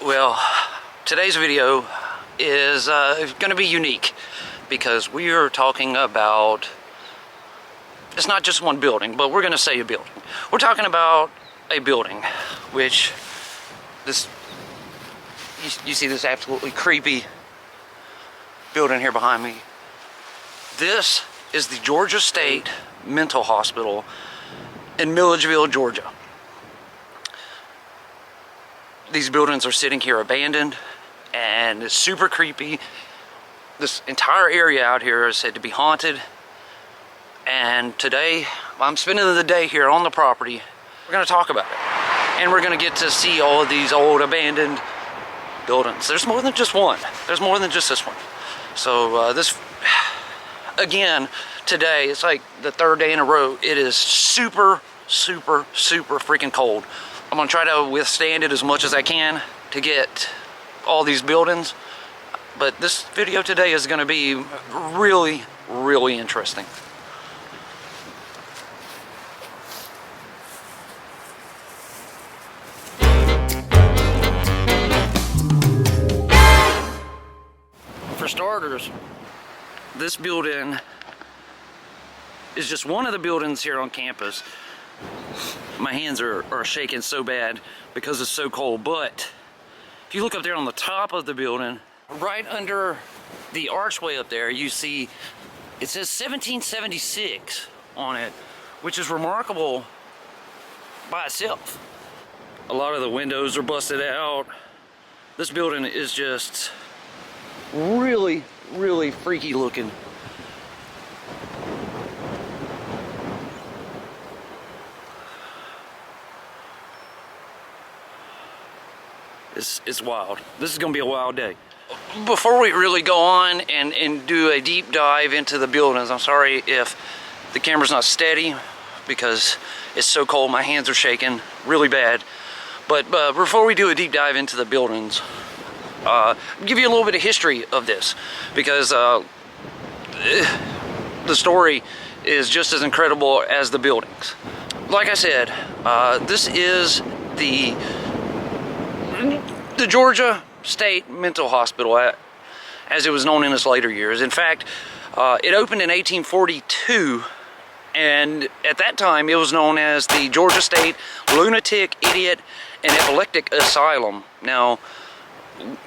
Well, today's video is going to be unique because we are talking about, it's not just one building, but we're going to say a building. We're talking about a building which this, you see this absolutely creepy building here behind me. This is the Georgia State Mental Hospital in Milledgeville, Georgia. These buildings are sitting here abandoned and it's super creepy. This entire area out here is said to be haunted. And today, I'm spending the day here on the property. We're gonna talk about it. And we're gonna get to see all of these old abandoned buildings. There's more than just one. There's more than just this one. So this, again, today, it's like the third day in a row. It is super freaking cold. I'm gonna try to withstand it as much as I can to get all these buildings. But this video today is gonna be really interesting. For starters, this building is just one of the buildings here on campus. My hands are shaking so bad because it's so cold, but if you look up there on the top of the building, right under the archway up there, you see it says 1776 on it, which is remarkable by itself. A lot of the windows are busted out. This building is just really freaky looking. It's wild. This is gonna be a wild day. Before we really go on and do a deep dive into the buildings, I'm sorry if the camera's not steady because it's so cold, my hands are shaking really bad. But before we do a deep dive into the buildings, give you a little bit of history of this because the story is just as incredible as the buildings. Like I said, this is the Georgia State Mental Hospital, as it was known in its later years. In fact, it opened in 1842, and at that time it was known as the Georgia State Lunatic, Idiot, and Epileptic Asylum. Now,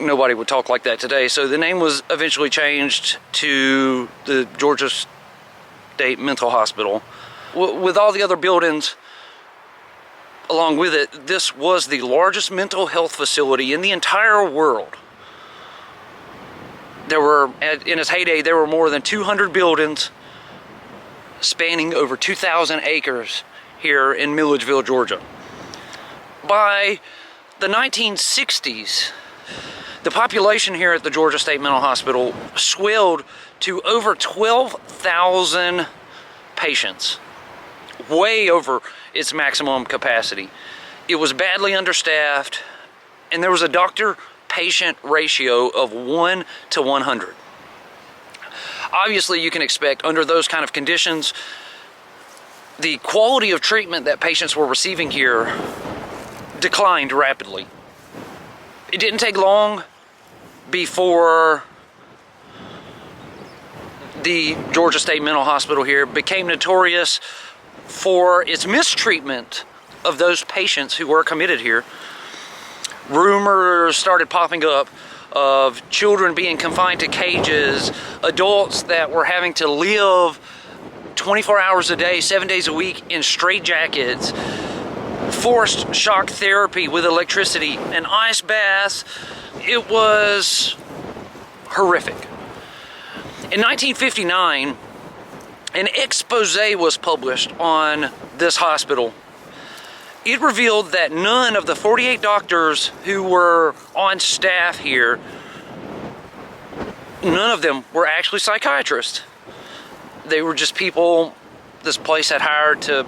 nobody would talk like that today, so the name was eventually changed to the Georgia State Mental Hospital. With all the other buildings along with it, this was the largest mental health facility in the entire world. There were, in its heyday, there were more than 200 buildings spanning over 2,000 acres here in Milledgeville, Georgia. By the 1960s, the population here at the Georgia State Mental Hospital swelled to over 12,000 patients, way over its maximum capacity. It was badly understaffed, and there was a doctor-patient ratio of 1 to 100. Obviously, you can expect under those kind of conditions, the quality of treatment that patients were receiving here declined rapidly. It didn't take long before the Georgia State Mental Hospital here became notorious for its mistreatment of those patients who were committed here. Rumors started popping up of children being confined to cages, adults that were having to live 24 hours a day, 7 days a week in straitjackets, forced shock therapy with electricity, and ice baths. It was horrific. In 1959, an expose was published on this hospital. It revealed that none of the 48 doctors who were on staff here, none of them were actually psychiatrists. They were just people this place had hired to,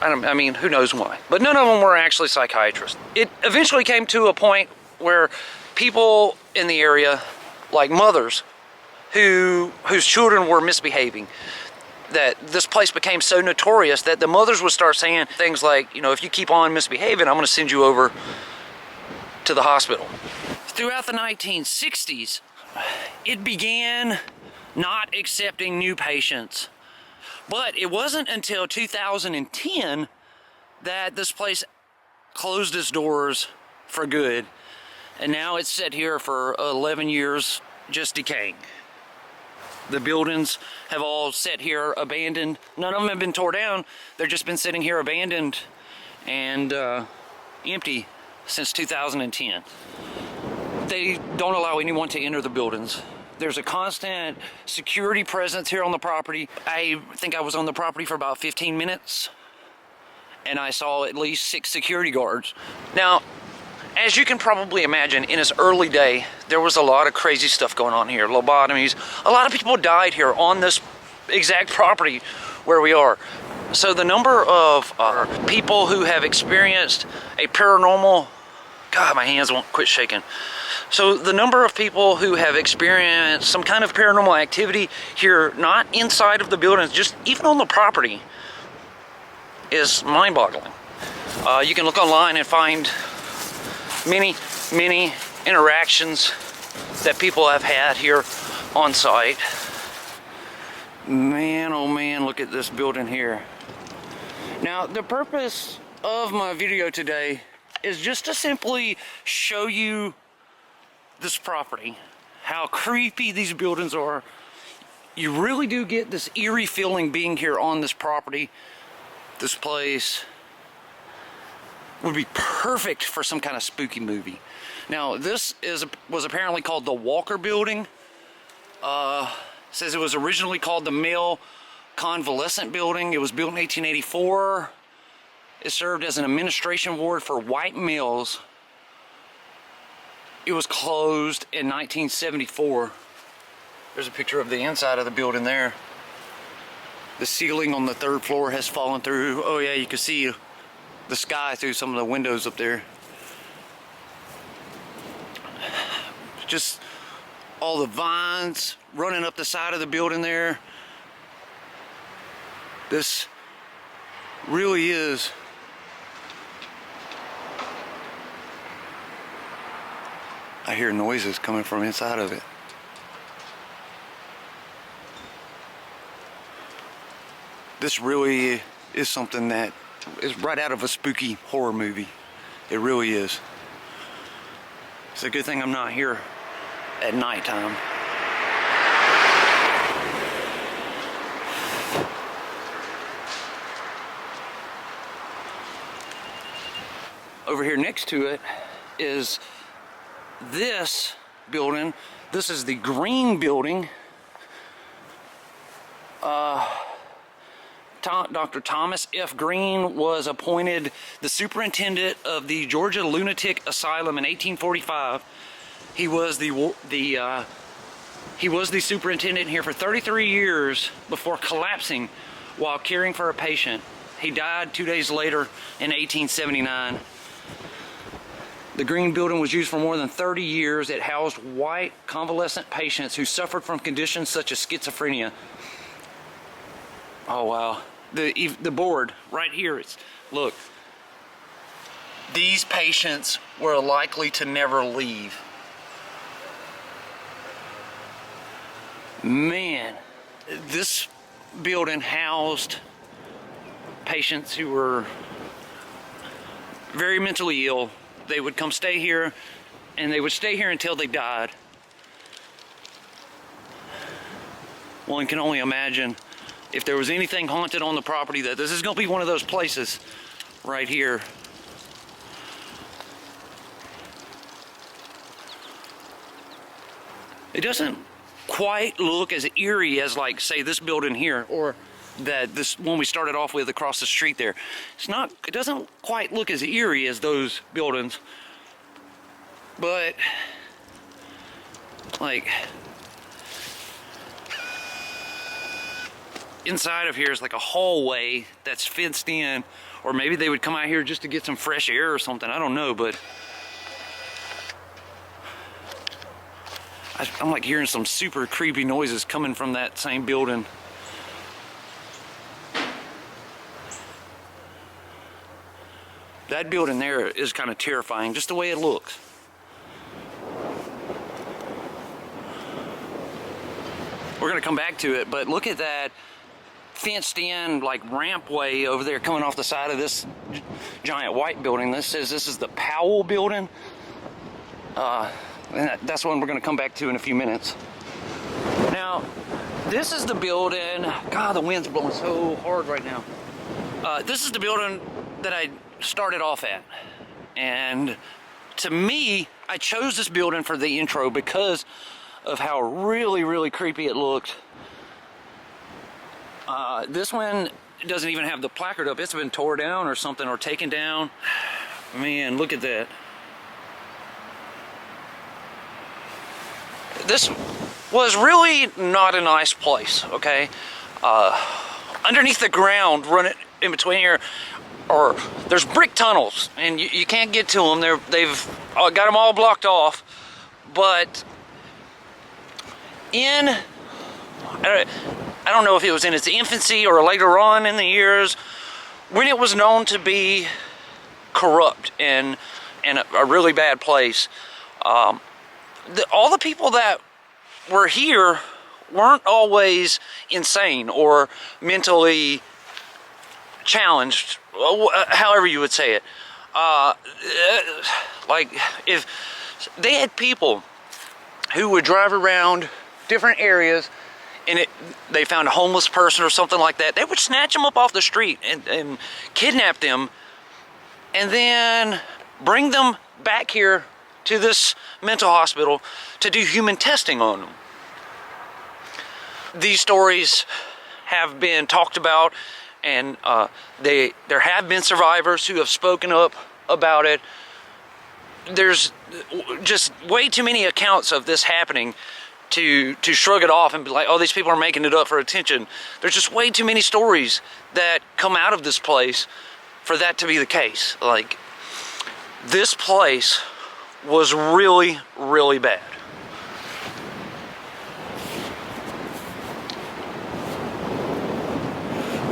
I mean, who knows why. But none of them were actually psychiatrists. It eventually came to a point where people in the area, like mothers, whose children were misbehaving, that this place became so notorious that the mothers would start saying things like, you know, if you keep on misbehaving, I'm going to send you over to the hospital. Throughout the 1960s, it began not accepting new patients. But it wasn't until 2010 that this place closed its doors for good. And now it's sat here for 11 years, just decaying. The buildings have all sat here abandoned. None of them have been torn down. They've just been sitting here abandoned and empty since 2010. They don't allow anyone to enter the buildings. There's a constant security presence here on the property. I think I was on the property for about 15 minutes and I saw at least 6 security guards. Now, as you can probably imagine, in its early day, there was a lot of crazy stuff going on here. Lobotomies. A lot of people died here on this exact property where we are. So the number of people who have experienced a paranormal... God, my hands won't quit shaking. So the number of people who have experienced some kind of paranormal activity here, not inside of the buildings, just even on the property, is mind-boggling. You can look online and find many interactions that people have had here on site. Man, oh man, look at this building here. Now, the purpose of my video today is just to simply show you this property, how creepy these buildings are. You really do get this eerie feeling being here on this property. This place would be perfect for some kind of spooky movie. Now, this was apparently called the Walker Building. Says it was originally called the Male Convalescent Building. It was built in 1884. It served as an administration ward for white males. It was closed in 1974. There's a picture of the inside of the building there. The ceiling on the 3rd floor has fallen through. Oh yeah, you can see the sky through some of the windows up there. Just all the vines running up the side of the building there. This really is I hear noises coming from inside of it. This really is something that is right out of a spooky horror movie. It really is. It's a good thing I'm not here at nighttime. Over here next to it is this building. This is the Green Building. Dr. Thomas F. Green was appointed the superintendent of the Georgia Lunatic Asylum in 1845. He was the superintendent here for 33 years before collapsing while caring for a patient. He died 2 days later in 1879. The Green Building was used for more than 30 years. It housed white convalescent patients who suffered from conditions such as schizophrenia. Oh wow. The board right here, look. These patients were likely to never leave. Man, this building housed patients who were very mentally ill. They would come stay here, and they would stay here until they died. One can only imagine if there was anything haunted on the property that this is going to be one of those places right here. It doesn't quite look as eerie as, like, say, this building here, or that this one we started off with across the street there. It doesn't quite look as eerie as those buildings, but like inside of here is like a hallway that's fenced in, or maybe they would come out here just to get some fresh air or something. I don't know, but I'm like hearing some super creepy noises coming from that same building. That building there is kind of terrifying, just the way it looks. We're gonna come back to it, but look at that fenced in like rampway over there coming off the side of this giant white building. This says this is the Powell building. And that's one we're gonna come back to in a few minutes. Now, this is the building, God, the wind's blowing so hard right now. This is the building that I started off at. And to me, I chose this building for the intro because of how really, really creepy it looked. This one doesn't even have the placard up. It's been tore down or something, or taken down. Man, look at that. This was really not a nice place, okay? Underneath the ground, running in between here, or there's brick tunnels, and you can't get to them. They've got them all blocked off. But I don't know if it was in its infancy or later on in the years, when it was known to be corrupt and a really bad place. All the people that were here weren't always insane or mentally challenged, however you would say it. Like, if they had people who would drive around different areas and they found a homeless person or something like that, they would snatch them up off the street and kidnap them and then bring them back here to this mental hospital to do human testing on them. These stories have been talked about, and there have been survivors who have spoken up about it. There's just way too many accounts of this happening to shrug it off and be like, oh, these people are making it up for attention. There's just way too many stories that come out of this place for that to be the case. Like, this place was really, really bad.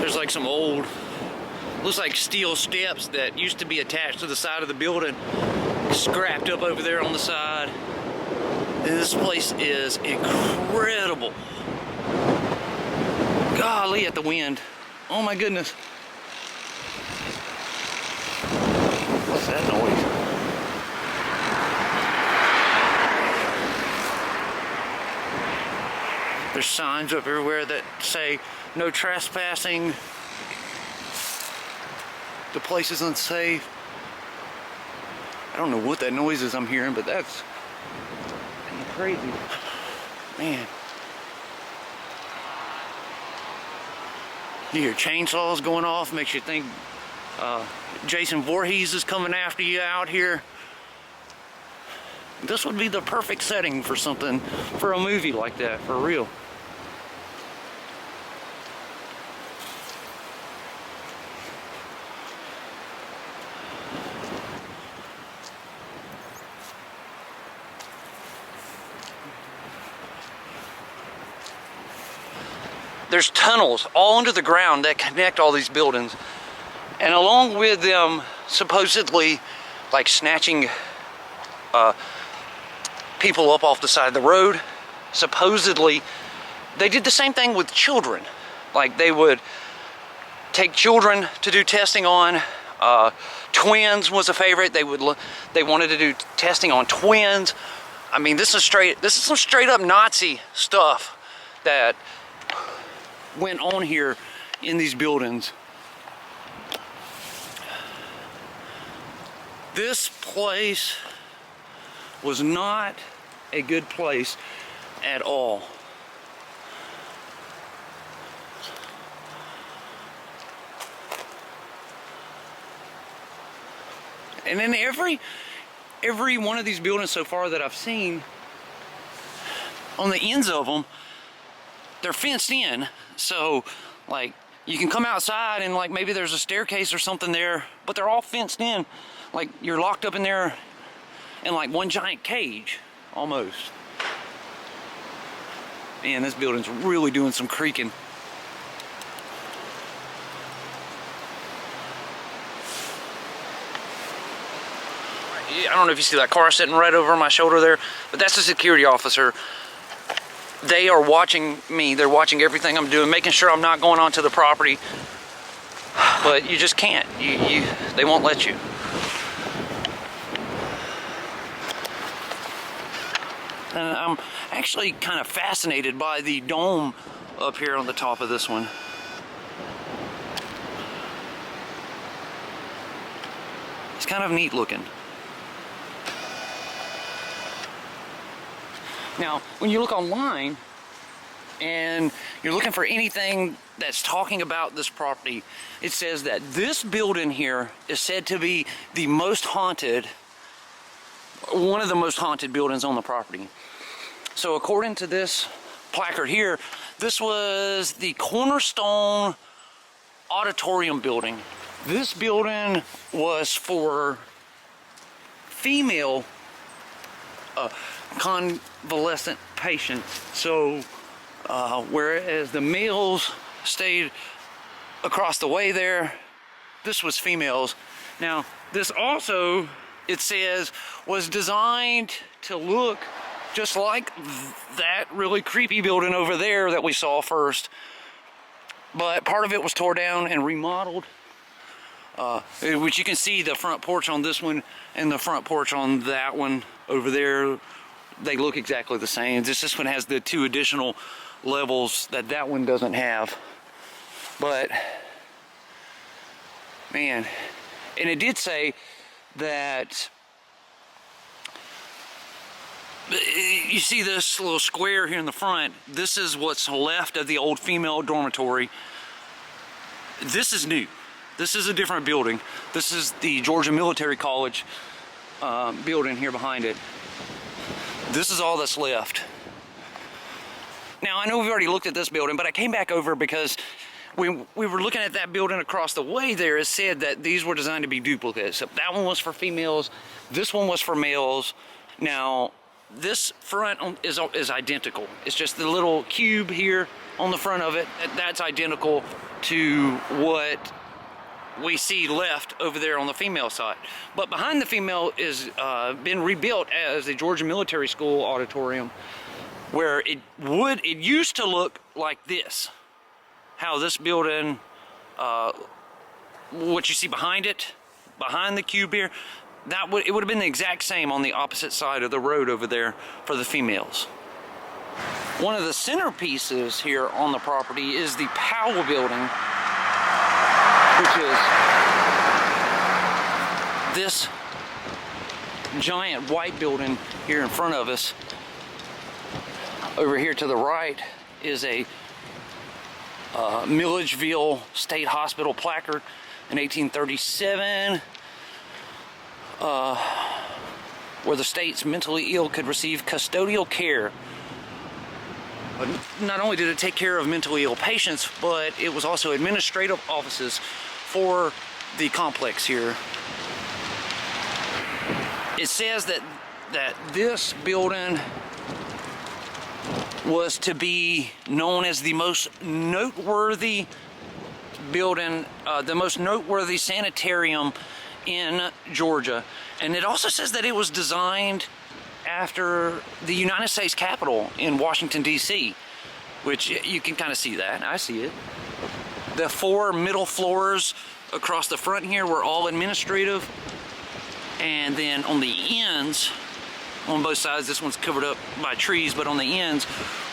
There's like some old, looks like steel steps that used to be attached to the side of the building, scrapped up over there on the side. This place is incredible. Golly at the wind. Oh my goodness. What's that noise? There's signs up everywhere that say no trespassing. The place is unsafe. I don't know what that noise is I'm hearing, but that's crazy. Man. You hear chainsaws going off, makes you think Jason Voorhees is coming after you out here. This would be the perfect setting for something, for a movie like that, for real. There's tunnels all under the ground that connect all these buildings. And along with them supposedly like snatching people up off the side of the road, supposedly they did the same thing with children. Like, they would take children to do testing on. Twins was a favorite. They wanted to do testing on twins. I mean, this is some straight up Nazi stuff that went on here in these buildings. This place was not a good place at all. And then every one of these buildings so far that I've seen, on the ends of them, they're fenced in. So, like, you can come outside and, like, maybe there's a staircase or something there, but they're all fenced in. Like, you're locked up in there in, like, one giant cage, almost. Man, this building's really doing some creaking. I don't know if you see that car sitting right over my shoulder there, but that's a security officer. they are watching me. They're watching everything I'm doing, making sure I'm not going onto the property. But you just can't. They won't let you. And I'm actually kind of fascinated by the dome up here on the top of this one. It's kind of neat looking. Now, when you look online and you're looking for anything that's talking about this property, it says that this building here is said to be the most haunted, one of the most haunted buildings on the property. So according to this placard here, this was the Cornerstone Auditorium building. This building was for female convalescent patients. So whereas the males stayed across the way there, this was females. Now this also, it says, was designed to look just like that really creepy building over there that we saw first, but part of it was tore down and remodeled, which you can see the front porch on this one and the front porch on that one over there. They look exactly the same. This one has the 2 additional levels that one doesn't have. But man, and it did say that, you see this little square here in the front, this is what's left of the old female dormitory. This is new. This is a different building. This is the Georgia Military College building here behind it. This is all that's left. Now, I know we've already looked at this building, but I came back over because when we were looking at that building across the way there, it said that these were designed to be duplicates. So that one was for females, this one was for males. Now, this front is identical. It's just the little cube here on the front of it. That's identical to what we see left over there on the female side. But behind the female is been rebuilt as a Georgia Military School auditorium, where it used to look like this. How this building, what you see behind it, behind the cube here, it would have been the exact same on the opposite side of the road over there for the females. One of the centerpieces here on the property is the Powell building, which is this giant white building here in front of us. Over here to the right is a Milledgeville State Hospital placard in 1837, where the state's mentally ill could receive custodial care. But not only did it take care of mentally ill patients, but it was also administrative offices for the complex here. It says that this building was to be known as the most noteworthy building, the most noteworthy sanitarium in Georgia. And it also says that it was designed after the United States Capitol in Washington, D.C., which you can kind of see that. I see it. The 4 middle floors across the front here were all administrative. And then on the ends, on both sides, this one's covered up by trees, but on the ends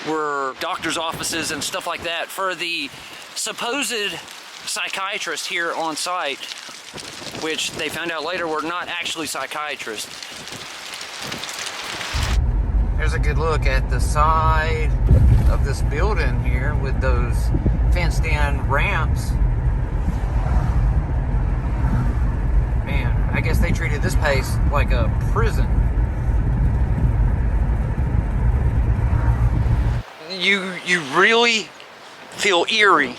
were doctor's offices and stuff like that for the supposed psychiatrists here on site, which they found out later were not actually psychiatrists. There's a good look at the side of this building here with those fenced-in ramps. Man, I guess they treated this place like a prison. You really feel eerie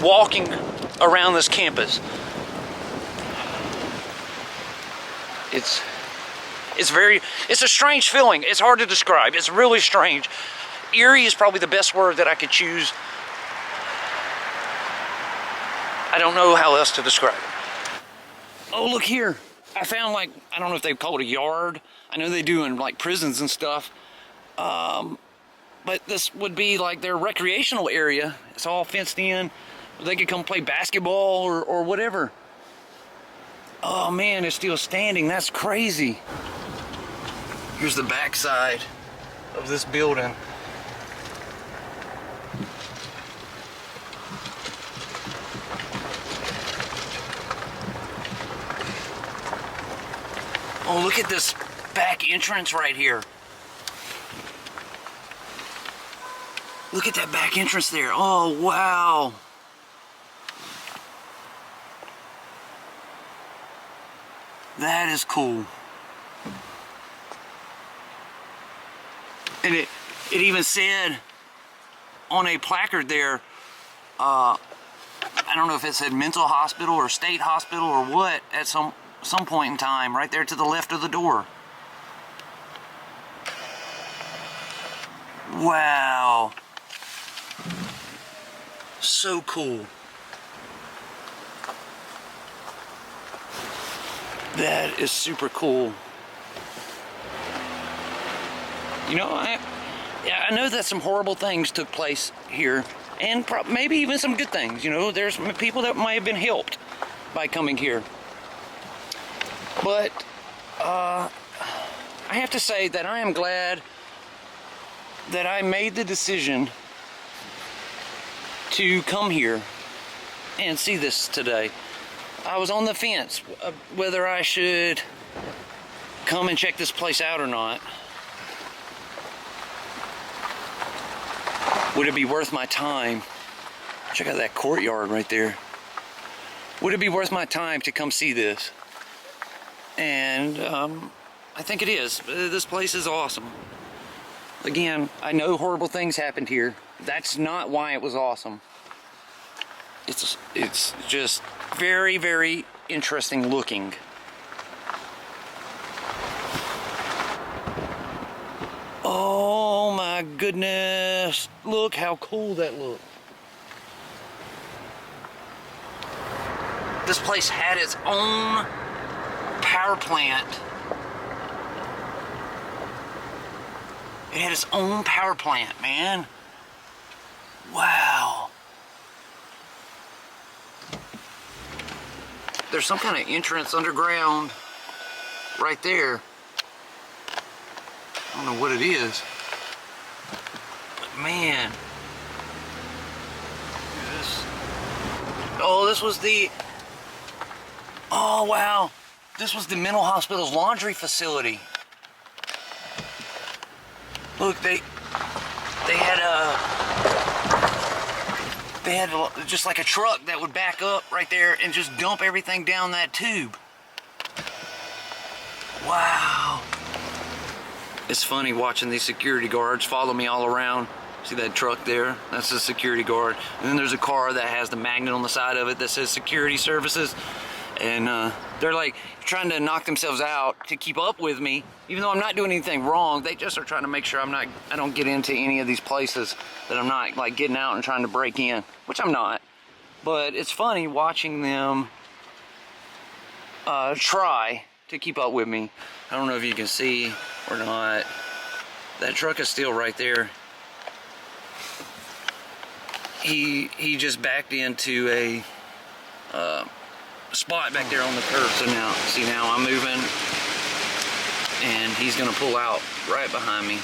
walking around this campus. It's a strange feeling. It's hard to describe. It's really strange. Eerie is probably the best word that I could choose. I don't know how else to describe it. Oh, look here. I found, like, I don't know if they call it a yard. I know they do in like prisons and stuff. but this would be like their recreational area. It's all fenced in. They could come play basketball or whatever. Oh man, it's still standing. That's crazy. Here's the back side of this building. Oh, look at this back entrance right here. Look at that back entrance there. Oh, wow. That is cool. And it even said on a placard there, I don't know if it said mental hospital or state hospital or what, at some point in time, right there to the left of the door. Wow. So cool. That is super cool. You know, I know that some horrible things took place here, and maybe even some good things. You know, there's people that might have been helped by coming here. But I have to say that I am glad that I made the decision to come here and see this today. I was on the fence whether I should come and check this place out or not. Would it be worth my time? Check out that courtyard right there. Would it be worth my time to come see this? And I think it is. This place is awesome. Again, I know horrible things happened here. That's not why it was awesome. It's just very, very interesting looking. Oh my goodness. Look how cool that looks. This place had its own power plant. It had its own power plant, man. Wow. There's some kind of entrance underground right there. I don't know what it is. But man. This was the... Oh, wow. This was the mental hospital's laundry facility. Look, they had just like a truck that would back up right there and just dump everything down that tube. Wow. It's funny watching these security guards follow me all around. See that truck there? That's the security guard. And then there's a car that has the magnet on the side of it that says security services. And they're like trying to knock themselves out to keep up with me, even though I'm not doing anything wrong. They just are trying to make sure I don't get into any of these places, that I'm not like getting out and trying to break in, which I'm not. But it's funny watching them try to keep up with me. I don't know if you can see or not. That truck is still right there. He just backed into a spot back there on the curb. So now, see, now I'm moving and he's gonna pull out right behind me.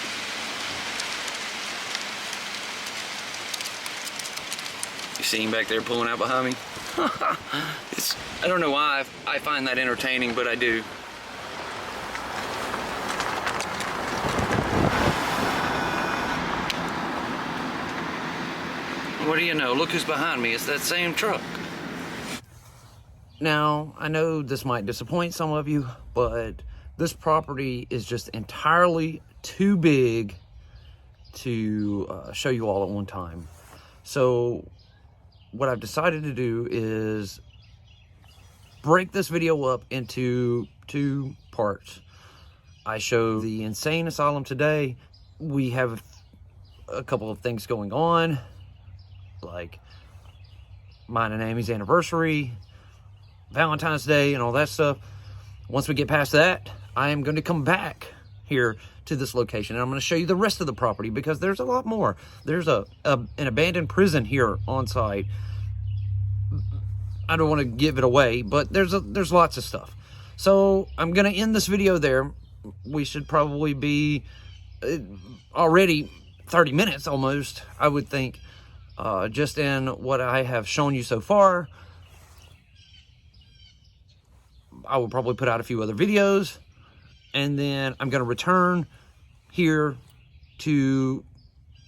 You see him back there pulling out behind me? I don't know why I find that entertaining, but I do. What do you know? Look who's behind me. It's that same truck. Now, I know this might disappoint some of you, but this property is just entirely too big to show you all at one time. So what I've decided to do is break this video up into 2 parts. I show the insane asylum today. We have a couple of things going on, like mine and Amy's anniversary, Valentine's Day, and all that stuff. Once we get past that, I am going to come back here to this location. And I'm going to show you the rest of the property because there's a lot more. There's an abandoned prison here on site. I don't want to give it away, but there's lots of stuff. So I'm going to end this video there. We should probably be already 30 minutes almost, I would think, just in what I have shown you so far. I will probably put out a few other videos, and then I'm going to return here to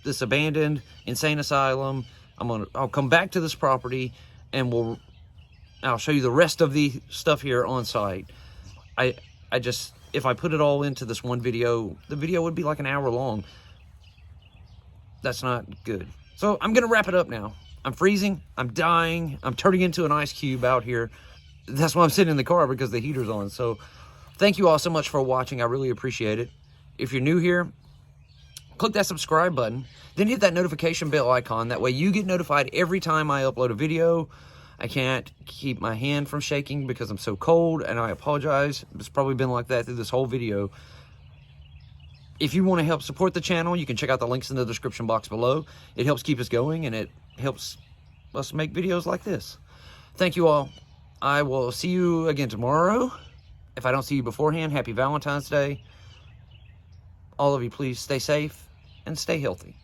this abandoned insane asylum. I'll come back to this property, and I'll show you the rest of the stuff here on site. If I put it all into this one video, the video would be like an hour long. That's not good. So I'm going to wrap it up now. I'm freezing. I'm dying. I'm turning into an ice cube out here. That's why I'm sitting in the car, because the heater's on. So thank you all so much for watching. I really appreciate it. If you're new here, click that subscribe button. Then hit that notification bell icon. That way you get notified every time I upload a video. I can't keep my hand from shaking because I'm so cold, and I apologize. It's probably been like that through this whole video. If you want to help support the channel, you can check out the links in the description box below. It helps keep us going, and it helps us make videos like this. Thank you all. I will see you again tomorrow. If I don't see you beforehand, happy Valentine's Day. All of you, please stay safe and stay healthy.